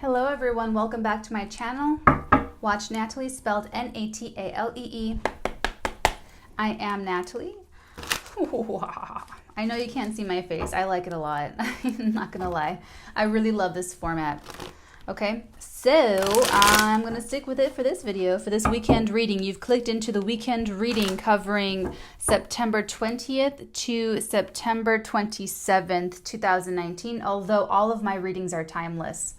Hello everyone, welcome back to my channel. Watch Natalie, spelled N-A-T-A-L-E-E. I am Natalie. I know you can't see my face. I like it a lot. I'm not gonna lie. I really love this format. Okay, so I'm gonna stick with it for this video, for this weekend reading. You've clicked into the weekend reading covering September 20th to September 27th, 2019, although all of my readings are timeless.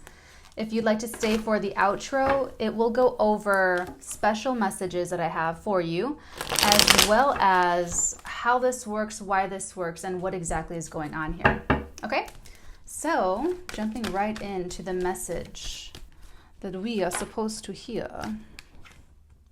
If you'd like to stay for the outro, it will go over special messages that I have for you, as well as how this works, why this works, and what exactly is going on here. Okay? So, jumping right into the message that we are supposed to hear.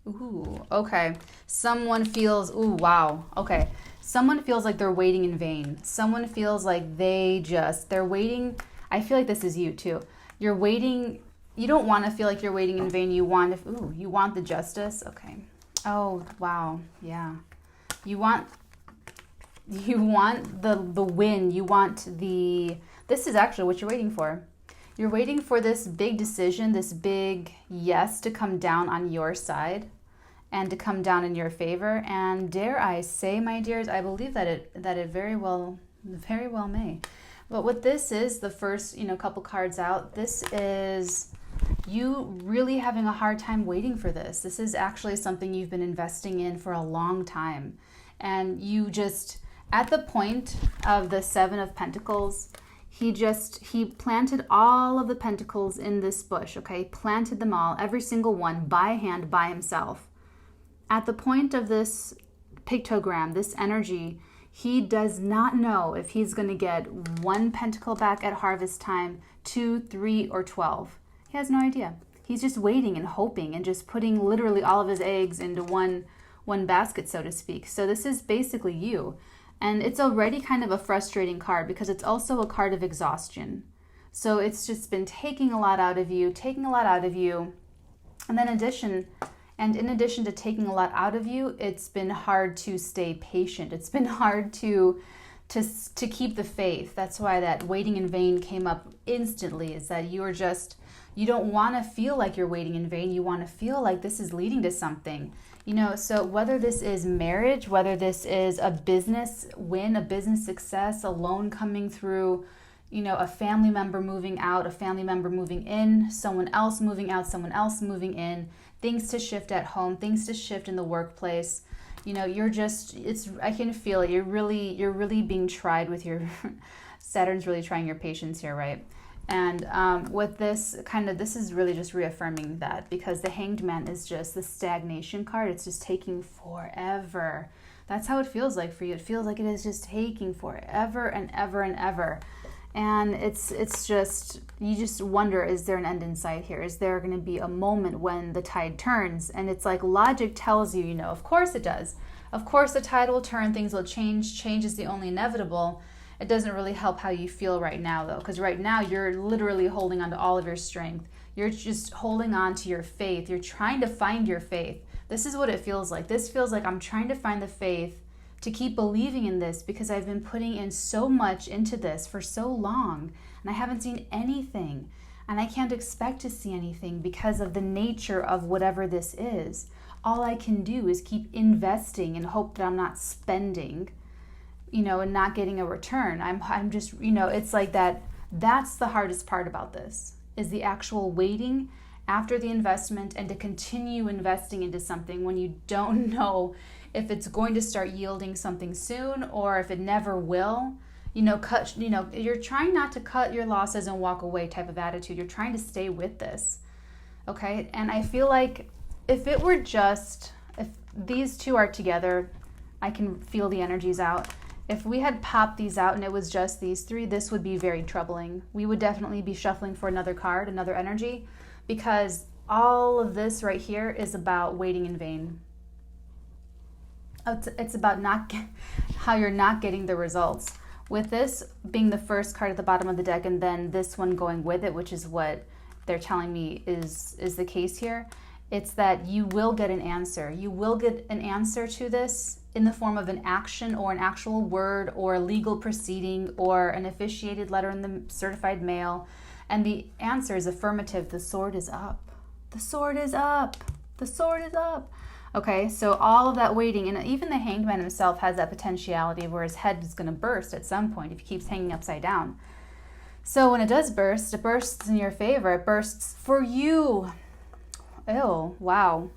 Ooh, okay. Someone feels, ooh, wow. Okay. Someone feels like they're waiting in vain. Someone feels like they're waiting. I feel like this is you too. You're waiting. You don't want to feel like you're waiting in vain. You want, you want the justice. Okay. Oh, wow. Yeah. You want the win. You want this is actually what you're waiting for. You're waiting for this big decision, this big yes to come down on your side and to come down in your favor. And dare I say, my dears, I believe that it very well may. But what this is, the first, couple cards out, this is you really having a hard time waiting for this. This is actually something you've been investing in for a long time. And you just, at the point of the Seven of Pentacles, he planted all of the pentacles in this bush, okay? Planted them all, every single one, by hand, by himself. At the point of this pictogram, this energy, he does not know if he's going to get one pentacle back at harvest time, 2, 3, or 12. He has no idea. He's just waiting and hoping and just putting literally all of his eggs into one basket, so to speak. So this is basically you. And it's already kind of a frustrating card because it's also a card of exhaustion. So it's just been taking a lot out of you. And then in addition to taking a lot out of you, it's been hard to stay patient. It's been hard to keep the faith. That's why that waiting in vain came up instantly, is that you don't want to feel like you're waiting in vain. You want to feel like this is leading to something. So whether this is marriage, whether this is a business win, a business success, a loan coming through, a family member moving out, a family member moving in, someone else moving out, someone else moving in, things to shift at home, things to shift in the workplace. I can feel it. You're really being tried with your, Saturn's really trying your patience here, right? And with this this is really just reaffirming that, because the Hanged Man is just the stagnation card. It's just taking forever. That's how it feels like for you. It feels like it is just taking forever and ever and ever. And it's just, you just wonder, is there an end in sight here? Is there going to be a moment when the tide turns? And it's like logic tells you, of course it does. Of course the tide will turn, things will change. Change is the only inevitable. It doesn't really help how you feel right now, though, because right now you're literally holding on to all of your strength. You're just holding on to your faith. You're trying to find your faith. This is what it feels like. This feels like I'm trying to find the faith to keep believing in this, because I've been putting in so much into this for so long, and I haven't seen anything, and I can't expect to see anything because of the nature of whatever this is. All I can do is keep investing and hope that I'm not spending, and not getting a return. I'm just, it's like that. That's the hardest part about this, is the actual waiting after the investment and to continue investing into something when you don't know if it's going to start yielding something soon or if it never will. You're trying not to cut your losses and walk away type of attitude. You're trying to stay with this. Okay. And I feel like if these two are together, I can feel the energies out. If we had popped these out and it was just these three, this would be very troubling. We would definitely be shuffling for another card, another energy, because all of this right here is about waiting in vain. It's about how you're not getting the results. With this being the first card at the bottom of the deck and then this one going with it, which is what they're telling me is the case here, it's that you will get an answer. You will get an answer to this in the form of an action or an actual word or a legal proceeding or an officiated letter in the certified mail. And the answer is affirmative. The sword is up. The sword is up. The sword is up. Okay, so all of that waiting, and even the Hanged Man himself has that potentiality where his head is going to burst at some point if he keeps hanging upside down. So when it does burst, it bursts in your favor. It bursts for you. Ew, wow.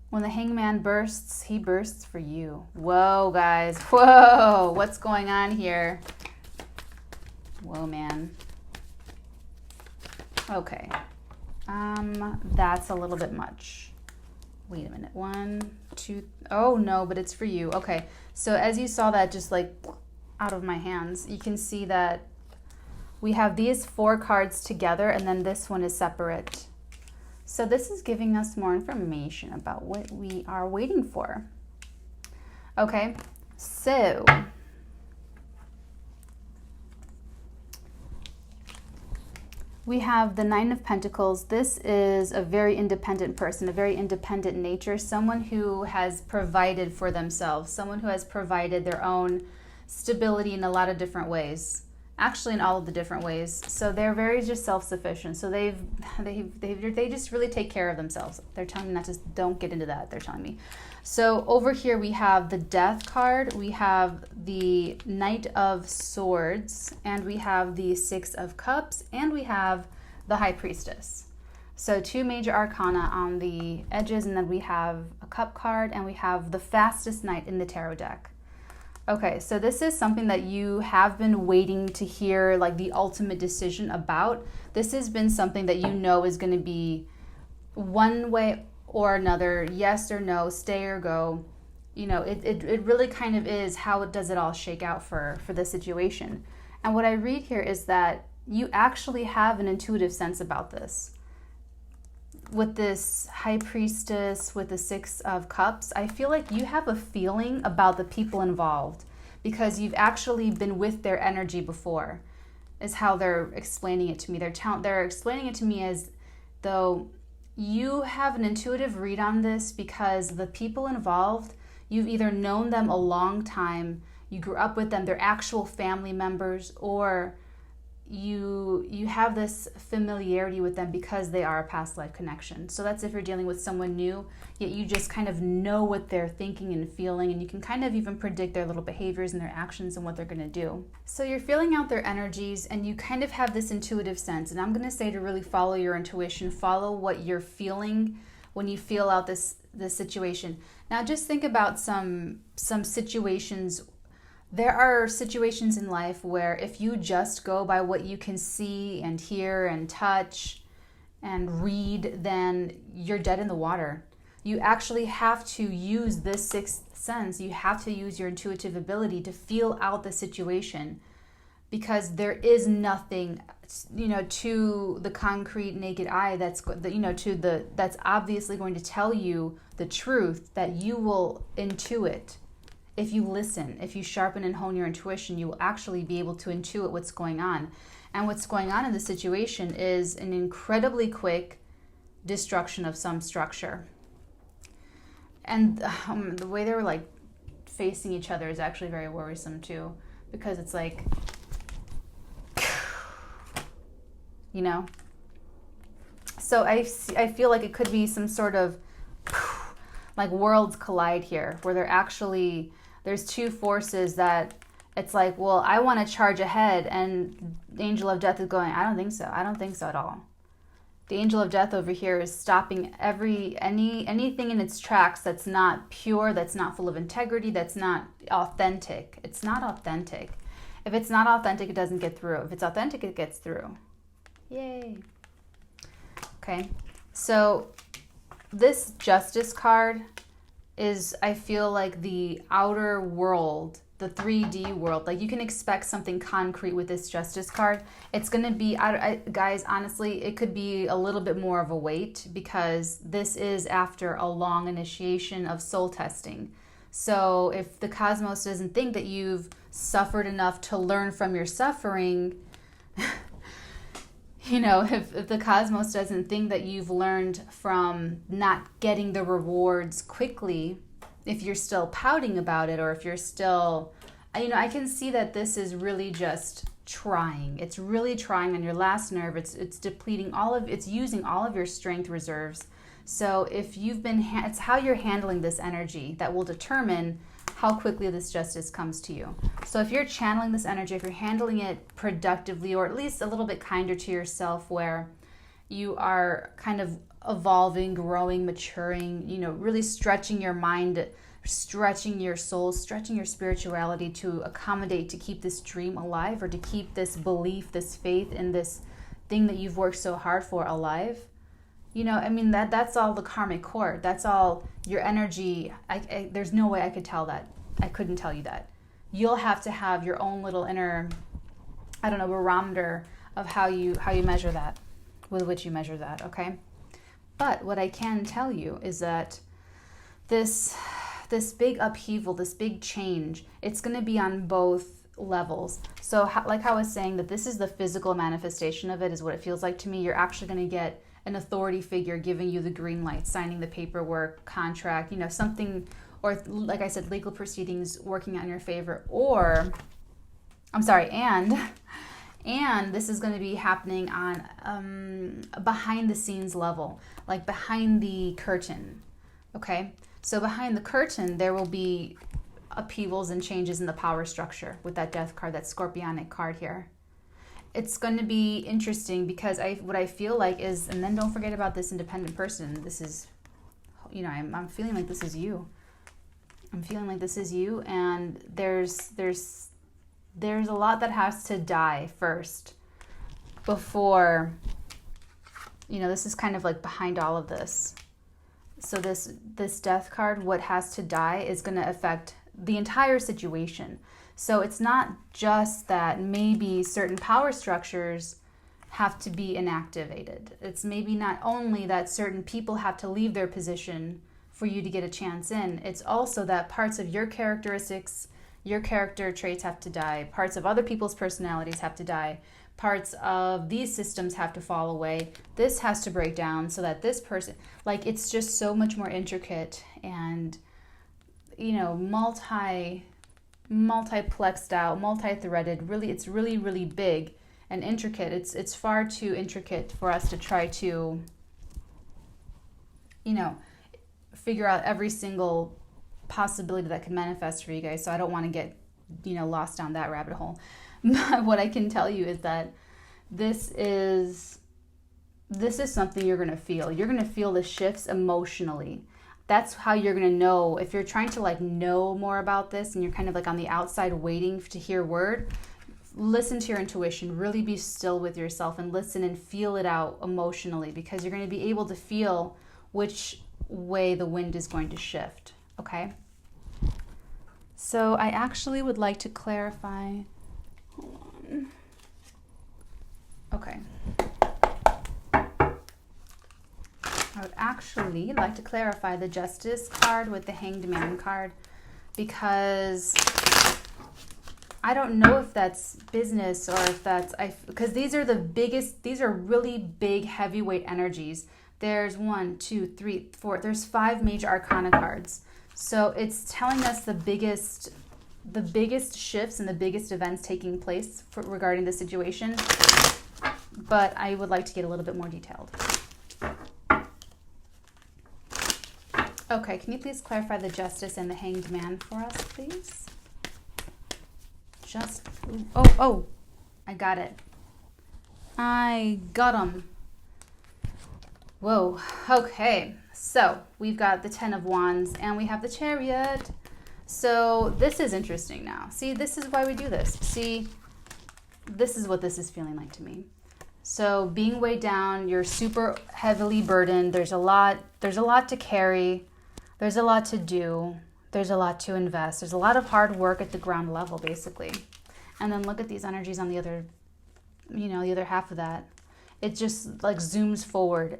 When the Hangman bursts, he bursts for you. Whoa, guys. Whoa, what's going on here? Whoa, man. Okay. That's a little bit much. Wait a minute. 1, 2. Oh, no, but it's for you. Okay. So as you saw that just like out of my hands, you can see that we have these 4 cards together and then this one is separate. So this is giving us more information about what we are waiting for. Okay. So we have the 9 of Pentacles. This is a very independent person, a very independent nature, someone who has provided for themselves, someone who has provided their own stability in a lot of different ways, actually in all of the different ways. So they're very just self-sufficient. So they just really take care of themselves. They're telling me not to, don't get into that, they're telling me. So over here we have the Death card, we have the Knight of Swords, and we have the 6 of Cups, and we have the High Priestess. So 2 major arcana on the edges, and then we have a Cup card, and we have the Fastest Knight in the tarot deck. Okay, so this is something that you have been waiting to hear, like the ultimate decision about. This has been something that you know is going to be one way or another, yes or no, stay or go. You know, it really kind of is how does it all shake out for the situation. And what I read here is that you actually have an intuitive sense about this. With this High Priestess, with the 6 of Cups, I feel like you have a feeling about the people involved because you've actually been with their energy before, is how they're explaining it to me. They're explaining it to me as though you have an intuitive read on this because the people involved, you've either known them a long time, you grew up with them, they're actual family members, or you have this familiarity with them because they are a past life connection. So that's if you're dealing with someone new, yet you just kind of know what they're thinking and feeling, and you can kind of even predict their little behaviors and their actions and what they're going to do. So you're feeling out their energies and you kind of have this intuitive sense. And I'm going to say to really follow your intuition, follow what you're feeling when you feel out this situation. Now just think about some situations. There are situations in life where if you just go by what you can see and hear and touch and read, then you're dead in the water. You actually have to use this 6th sense. You have to use your intuitive ability to feel out the situation, because there is nothing, you know, to the concrete naked eye that's, you know, that's obviously going to tell you the truth that you will intuit. If you listen, if you sharpen and hone your intuition, you will actually be able to intuit what's going on. And what's going on in the situation is an incredibly quick destruction of some structure. And the way they were like facing each other is actually very worrisome too, because it's like, you know? So I feel like it could be some sort of like worlds collide here, where there's 2 forces that it's like, well, I want to charge ahead, and the Angel of Death is going, I don't think so. I don't think so at all. The Angel of Death over here is stopping anything in its tracks that's not pure, that's not full of integrity, that's not authentic. It's not authentic. If it's not authentic, it doesn't get through. If it's authentic, it gets through. Yay. Okay, so this Justice card is, I feel like, the outer world, the 3D world. Like, you can expect something concrete with this Justice card. It's going to be, guys, honestly, it could be a little bit more of a wait, because this is after a long initiation of soul testing. So if the cosmos doesn't think that you've suffered enough to learn from your suffering, you know, if the cosmos doesn't think that you've learned from not getting the rewards quickly, if you're still pouting about it, or if you're still, you know, I can see that this is really just trying. It's really trying on your last nerve. It's depleting it's using all of your strength reserves. So if you've been, it's how you're handling this energy that will determine how quickly this justice comes to you. So if you're channeling this energy, if you're handling it productively, or at least a little bit kinder to yourself, where you are kind of evolving, growing, maturing, really stretching your mind, stretching your soul, stretching your spirituality to accommodate, to keep this dream alive, or to keep this belief, this faith in this thing that you've worked so hard for alive. That's all the karmic cord. That's all your energy. There's no way I could tell that. I couldn't tell you that. You'll have to have your own little inner, barometer of how you measure that, with which you measure that, okay? But what I can tell you is that this big upheaval, this big change, it's going to be on both levels. So like how I was saying, that this is the physical manifestation of it, is what it feels like to me. You're actually going to get an authority figure giving you the green light, signing the paperwork, contract, something, or like I said, legal proceedings working out in your favor, and this is going to be happening on behind the scenes level, like behind the curtain, okay? So behind the curtain, there will be upheavals and changes in the power structure with that death card, that scorpionic card here. It's going to be interesting because what I feel like is, and then don't forget about this independent person. This is, I'm feeling like this is you. I'm feeling like this is you, and there's a lot that has to die first before, this is kind of like behind all of this. So this death card, what has to die, is going to affect the entire situation. So it's not just that maybe certain power structures have to be inactivated. It's maybe not only that certain people have to leave their position for you to get a chance in. It's also that parts of your characteristics, your character traits have to die. Parts of other people's personalities have to die. Parts of these systems have to fall away. This has to break down so that this person, it's just so much more intricate and, multiplexed out, multi-threaded. Really, it's really, really big and intricate. It's far too intricate for us to try to, figure out every single possibility that could manifest for you guys. So I don't want to get, lost down that rabbit hole. But what I can tell you is that this is something you're going to feel. You're going to feel the shifts emotionally. That's how you're going to know. If you're trying to know more about this and you're kind of on the outside waiting to hear word, listen to your intuition. Really be still with yourself and listen and feel it out emotionally, because you're going to be able to feel which way the wind is going to shift, okay? So I actually would like to clarify. Hold on. Okay. I would actually like to clarify the Justice card with the Hanged Man card, because I don't know if that's business or if that's, because these are the biggest, these are really big heavyweight energies. There's 1, 2, 3, 4, there's 5 major arcana cards. So it's telling us the biggest shifts and the biggest events taking place regarding the situation. But I would like to get a little bit more detailed. Okay, can you please clarify the Justice and the Hanged Man for us, please? Oh, I got it. I got them. Whoa, okay. So we've got the 10 of Wands and we have the Chariot. So this is interesting now. See, this is why we do this. See, this is what this is feeling like to me. So being weighed down, you're super heavily burdened. There's a lot to carry. There's a lot to do. There's a lot to invest. There's a lot of hard work at the ground level, basically. And then look at these energies on the other, the other half of that. It just zooms forward.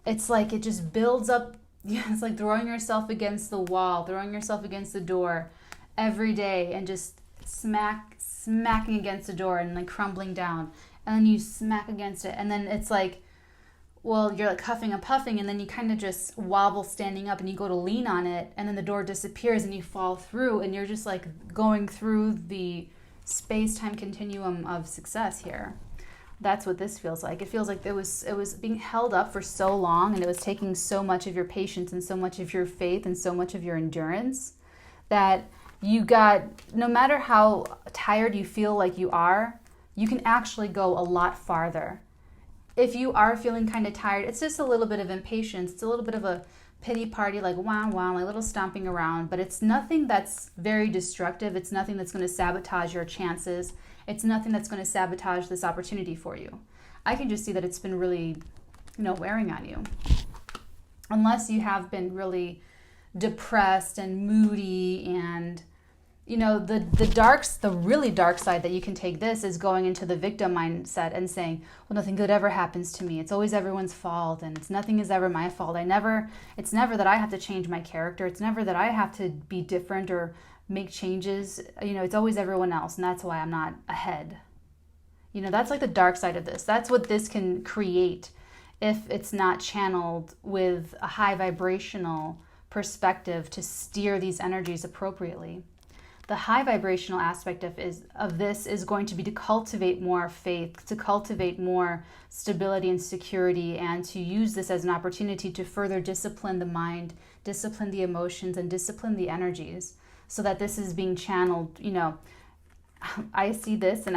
It's like it just builds up. Yeah, it's like throwing yourself against the wall, throwing yourself against the door every day and just smacking against the door and crumbling down. And then you smack against it. And then it's you're huffing and puffing, and then you kind of just wobble standing up and you go to lean on it, and then the door disappears and you fall through, and you're just going through the space-time continuum of success here. That's what this feels like. It feels like it was being held up for so long, and it was taking so much of your patience and so much of your faith and so much of your endurance that you got, no matter how tired you feel like you are, you can actually go a lot farther. If you are feeling kind of tired, it's just a little bit of impatience. It's a little bit of a pity party, like wow, wow, like a little stomping around, but it's nothing that's very destructive. It's nothing that's going to sabotage your chances. It's nothing that's going to sabotage this opportunity for you. I can just see that it's been really, wearing on you. Unless you have been really depressed and moody and, the really dark side that you can take this is going into the victim mindset and saying, well, nothing good ever happens to me. It's always everyone's fault, and nothing is ever my fault. It's never that I have to change my character. It's never that I have to be different or make changes. It's always everyone else, and that's why I'm not ahead. That's like the dark side of this. That's what this can create if it's not channeled with a high vibrational perspective to steer these energies appropriately. The high vibrational aspect of this is going to be to cultivate more faith, to cultivate more stability and security, and to use this as an opportunity to further discipline the mind, discipline the emotions, and discipline the energies, so that this is being channeled. I see this, and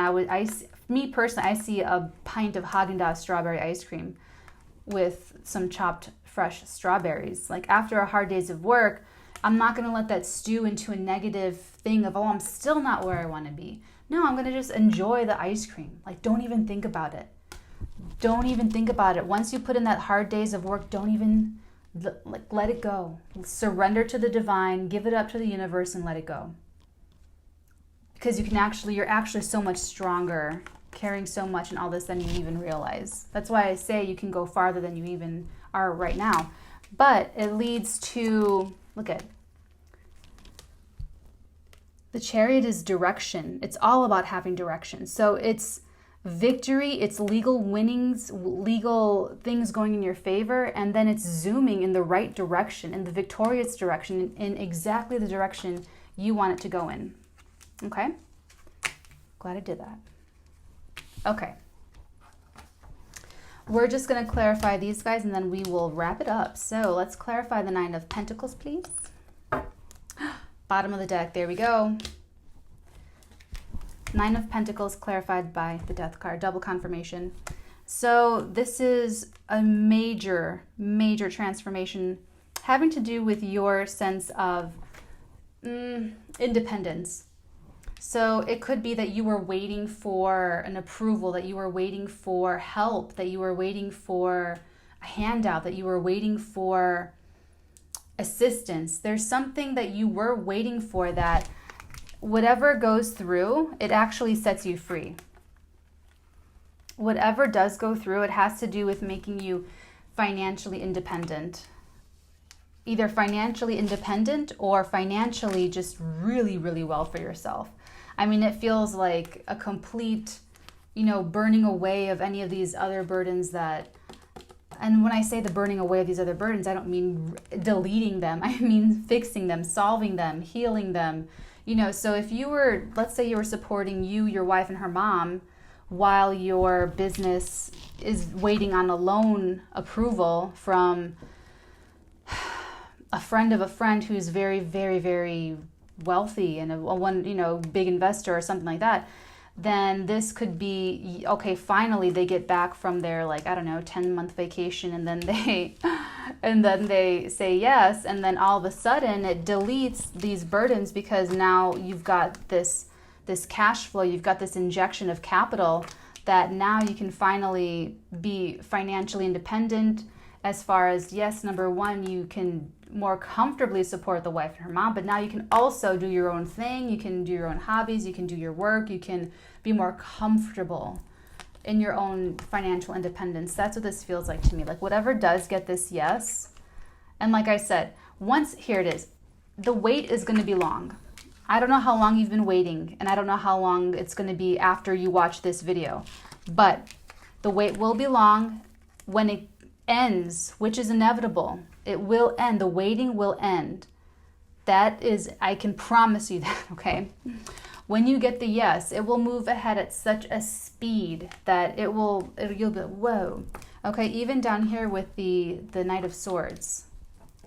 me personally, I see a pint of Haagen-Dazs strawberry ice cream with some chopped fresh strawberries. Like after a hard days of work, I'm not going to let that stew into a negative thing of, I'm still not where I want to be. No, I'm going to just enjoy the ice cream. Like, don't even think about it. Don't even think about it. Once you put in that hard days of work, don't even, let it go. Surrender to the divine, give it up to the universe, and let it go. Because you're actually so much stronger, carrying so much and all this than you even realize. That's why I say you can go farther than you even are right now. But it leads to, look at, the Chariot is direction. It's all about having direction. So it's victory, it's legal winnings, legal things going in your favor, and then it's zooming in the right direction, in the victorious direction, in exactly the direction you want it to go in. Okay? Glad I did that. Okay. We're just going to clarify these guys, and then we will wrap it up. So let's clarify the Nine of Pentacles, please. Bottom of the deck, there we go. Nine of Pentacles clarified by the Death card, double confirmation. So this is a major, major transformation having to do with your sense of independence. So it could be that you were waiting for an approval, that you were waiting for help, that you were waiting for a handout, that you were waiting for assistance. There's something that you were waiting for that whatever goes through, it actually sets you free. Whatever does go through, it has to do with making you financially independent. Either financially independent or financially just really, really well for yourself. I mean, it feels like a complete, burning away of any of these other burdens that, and when I say the burning away of these other burdens, I don't mean deleting them. I mean fixing them, solving them, healing them. So if you were, let's say you were supporting your wife and her mom while your business is waiting on a loan approval from a friend of a friend who's very, very, very wealthy and a big investor or something like that, then this could be, okay, finally they get back from their 10-month vacation, and then they say yes, and then all of a sudden it deletes these burdens because now you've got this cash flow, you've got this injection of capital that now you can finally be financially independent as far as, yes, number one, you can more comfortably support the wife and her mom, but now you can also do your own thing, you can do your own hobbies, you can do your work, you can be more comfortable in your own financial independence. That's what this feels like to me. Like whatever does get this yes, and like I said, here it is, the wait is going to be long. I don't know how long you've been waiting, and I don't know how long it's going to be after you watch this video, but the wait will be long. When it ends, which is inevitable, it will end. The waiting will end. That is, I can promise you that, okay? When you get the yes, it will move ahead at such a speed that you'll be like, whoa. Okay, even down here with the Knight of Swords.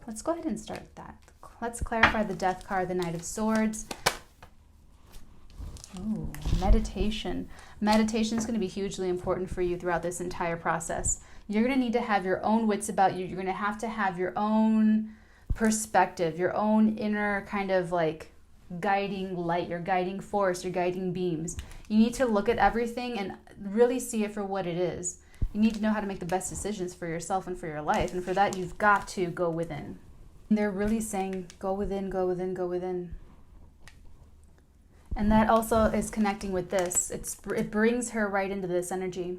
Let's go ahead and start that. Let's clarify the Death card, the Knight of Swords. Ooh, meditation. Meditation is going to be hugely important for you throughout this entire process. You're going to need to have your own wits about you. You're going to have your own perspective, your own inner kind of like guiding light, your guiding force, your guiding beams. You need to look at everything and really see it for what it is. You need to know how to make the best decisions for yourself and for your life. And for that, you've got to go within. They're really saying, go within, go within, go within. And that also is connecting with this. It brings her right into this energy.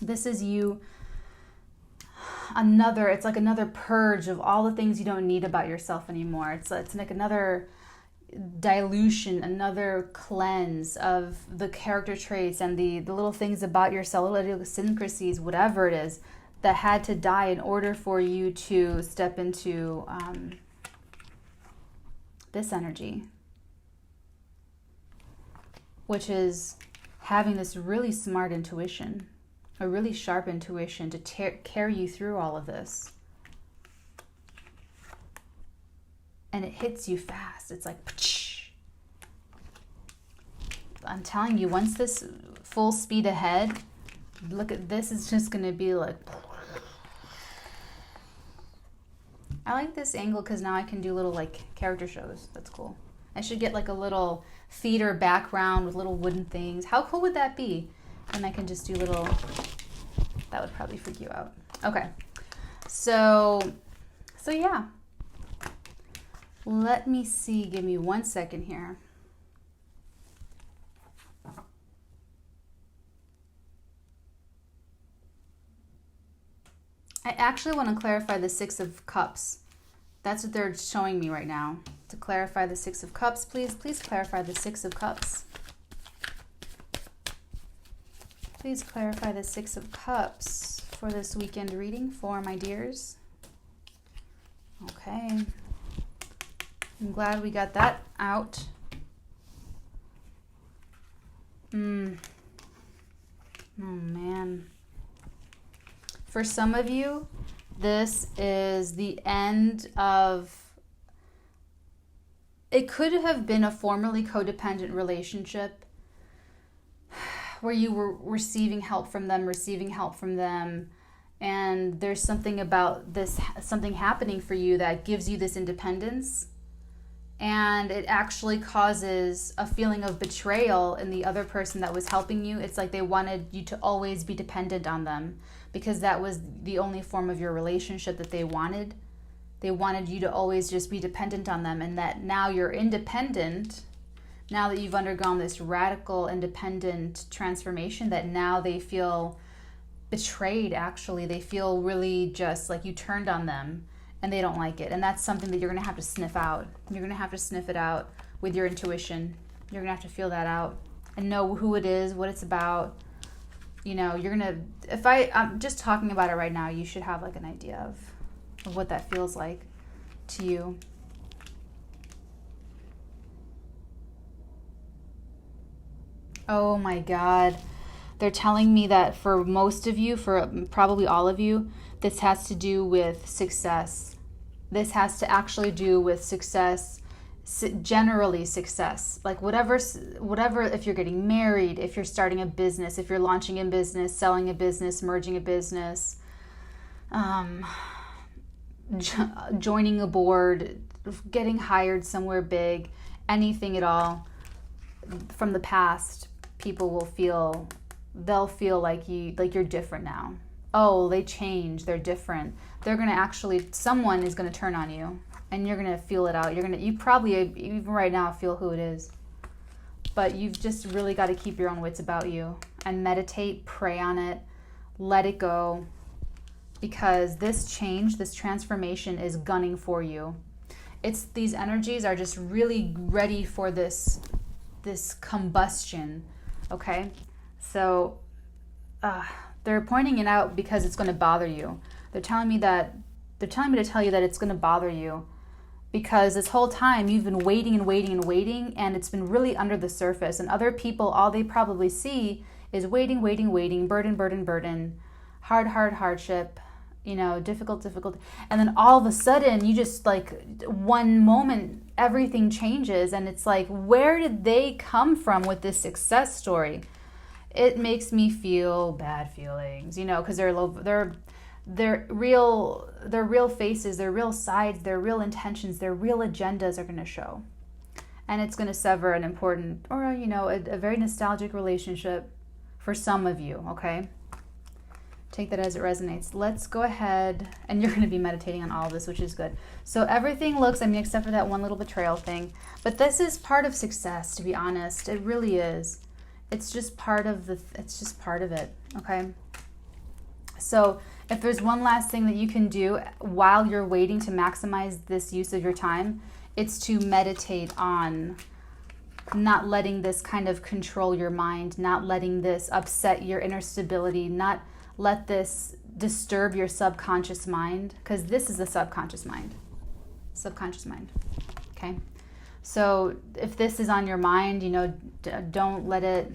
This is you. It's like another purge of all the things you don't need about yourself anymore. It's like another dilution, another cleanse of the character traits and the little things about yourself, little idiosyncrasies, whatever it is, that had to die in order for you to step into this energy, which is having this really smart intuition, a really sharp intuition to carry you through all of this. And it hits you fast. It's like, I'm telling you, once this full speed ahead, look at this, it's just going to be like, I like this angle because now I can do little like character shows. That's cool. I should get like a little theater background with little wooden things. How cool would that be? And I can just do little, that would probably freak you out. Okay. So yeah. Let me see. Give me 1 second here. I actually want to clarify the Six of Cups. That's what they're showing me right now. To clarify the Six of Cups, please clarify the Six of Cups. Please clarify the Six of Cups for this weekend reading for my dears. Okay. I'm glad we got that out. Oh man. For some of you, this is the end of, it could have been a formerly codependent relationship where you were receiving help from them, and there's something about this, something happening for you that gives you this independence, and it actually causes a feeling of betrayal in the other person that was helping you. It's like they wanted you to always be dependent on them because that was the only form of your relationship that they wanted. They wanted you to always just be dependent on them, and that now you're independent, now that you've undergone this radical independent transformation, that now they feel betrayed. Actually, they feel really just like you turned on them and they don't like it. And that's something that you're going to have to sniff out. You're going to have to sniff it out with your intuition. You're going to have to feel that out and know who it is, what it's about. You know, you're going to, if I'm just talking about it right now, you should have like an idea of what that feels like to you. Oh my God. They're telling me that for most of you, for probably all of you, this has to do with success. This has to actually do with success, generally success. Like whatever, if you're getting married, if you're starting a business, if you're launching a business, selling a business, merging a business, joining a board, getting hired somewhere big, anything at all from the past, people will feel, they'll feel like you're different now. Oh, they changed, they're different. They're going to actually, someone is going to turn on you and you're going to feel it out. You probably even right now feel who it is. But you've just really got to keep your own wits about you and meditate, pray on it, let it go, because this change, this transformation is gunning for you. These energies are just really ready for this combustion, okay? So they're pointing it out because it's going to bother you. They're telling me to tell you that it's going to bother you. because this whole time you've been waiting and waiting and waiting, and it's been really under the surface. And other people, all they probably see is waiting, waiting, waiting, burden, burden, burden, hard, hard, hardship, you know, difficult, difficult. And then all of a sudden, you just like one moment, everything changes. And it's like, where did they come from with this success story? It makes me feel bad feelings, you know, because their real faces, their real sides, their real intentions, their real agendas are going to show. And it's going to sever an important, or, you know, a very nostalgic relationship for some of you, okay? Take that as it resonates. Let's go ahead, and you're going to be meditating on all of this, which is good. So everything looks, I mean, except for that one little betrayal thing, but this is part of success, to be honest. It really is. It's just part of it, okay? So if there's one last thing that you can do while you're waiting to maximize this use of your time, it's to meditate on not letting this kind of control your mind, not letting this upset your inner stability, not let this disturb your subconscious mind, because this is the subconscious mind, okay? So if this is on your mind, you know, don't let it,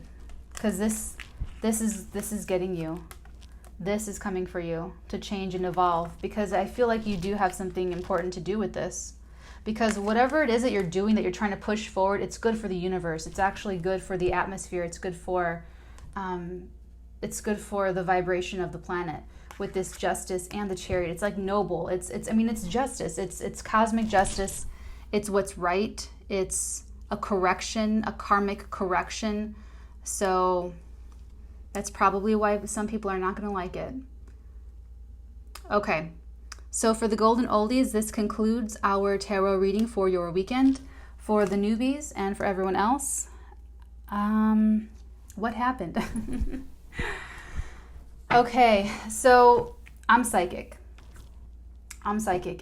because this is getting you. This is coming for you to change and evolve, because I feel like you do have something important to do with this. Because whatever it is that you're doing, that you're trying to push forward, it's good for the universe. It's actually good for the atmosphere. It's good for the vibration of the planet with this justice and the chariot. It's like noble. It's justice. It's cosmic justice. It's what's right. It's a correction, a karmic correction. So that's probably why some people are not going to like it. Okay. So for the golden oldies, this concludes our tarot reading for your weekend. For the newbies and for everyone else, what happened? Okay, so I'm psychic,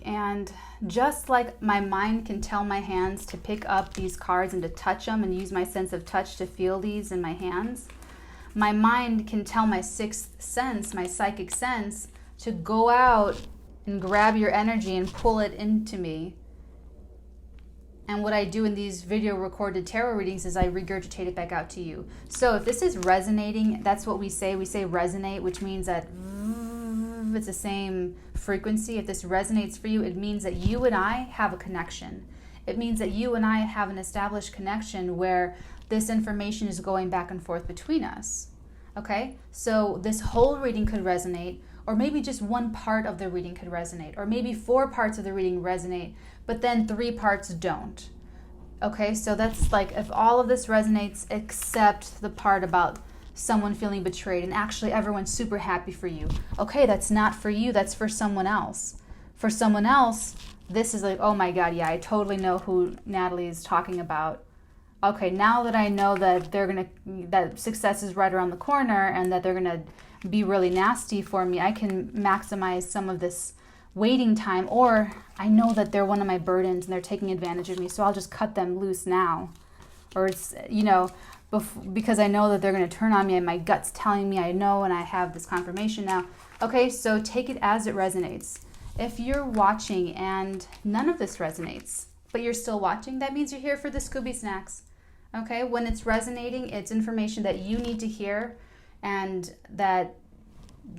and just like my mind can tell my hands to pick up these cards and to touch them and use my sense of touch to feel these in my hands, my mind can tell my sixth sense, my psychic sense, to go out and grab your energy and pull it into me. And what I do in these video recorded tarot readings is I regurgitate it back out to you. So if this is resonating, that's what we say. We say resonate, which means that it's the same frequency. If this resonates for you, it means that you and I have a connection. It means that you and I have an established connection where this information is going back and forth between us. Okay? So this whole reading could resonate, or maybe just one part of the reading could resonate, or maybe 4 parts of the reading resonate, but then 3 parts don't. Okay, so that's like if all of this resonates except the part about someone feeling betrayed and actually everyone's super happy for you. Okay, that's not for you, that's for someone else. For someone else, this is like, oh my God, yeah, I totally know who Natalie is talking about. Okay, now that I know that that success is right around the corner and that they're gonna be really nasty for me, I can maximize some of this waiting time, or I know that they're one of my burdens and they're taking advantage of me, so I'll just cut them loose now. Or it's, you know, because I know that they're going to turn on me and my gut's telling me I know and I have this confirmation now. Okay, so take it as it resonates. If you're watching and none of this resonates, but you're still watching, that means you're here for the Scooby Snacks. Okay, when it's resonating, it's information that you need to hear, and that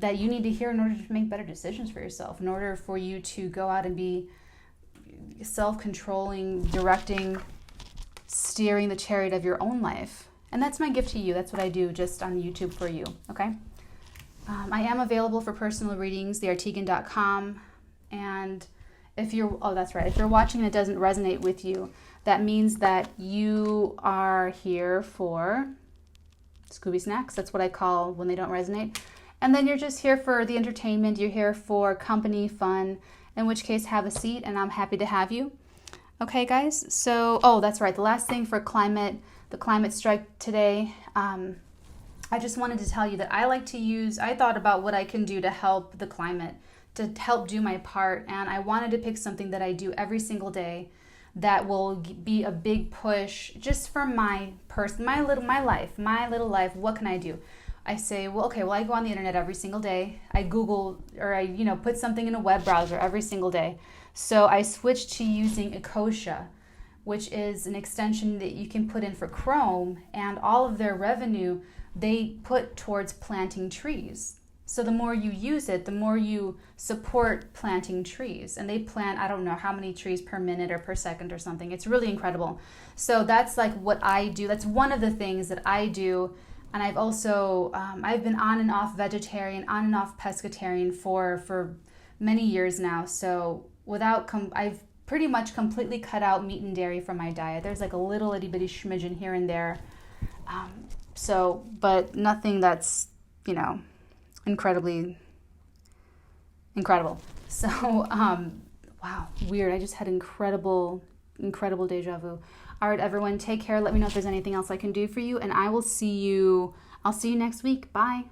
you need to hear in order to make better decisions for yourself, in order for you to go out and be self-controlling, directing, steering the chariot of your own life. And that's my gift to you. That's what I do just on YouTube for you, okay? I am available for personal readings, theartigan.com. And if you're watching and it doesn't resonate with you, that means that you are here for Scooby Snacks. That's what I call when they don't resonate. And then you're just here for the entertainment. You're here for company, fun, in which case have a seat, and I'm happy to have you. Okay, guys? So, that's right. The last thing for the climate strike today, I just wanted to tell you that I thought about what I can do to help the climate, to help do my part, and I wanted to pick something that I do every single day that will be a big push just for my little life. What can I do? I say, well, okay, well, I go on the internet every single day. I Google, or I, put something in a web browser every single day. So I switched to using Ecosia, which is an extension that you can put in for Chrome, and all of their revenue they put towards planting trees. So the more you use it, the more you support planting trees. And they plant, I don't know how many trees per minute or per second or something. It's really incredible. So that's like what I do. That's one of the things that I do. And I've also, I've been on and off vegetarian, on and off pescatarian for many years now. So I've pretty much completely cut out meat and dairy from my diet. There's like a little itty bitty schmidgen here and there. But nothing that's, incredibly incredible. So, wow, weird. I just had incredible deja vu. All right, everyone, take care. Let me know if there's anything else I can do for you, and I'll see you next week. Bye.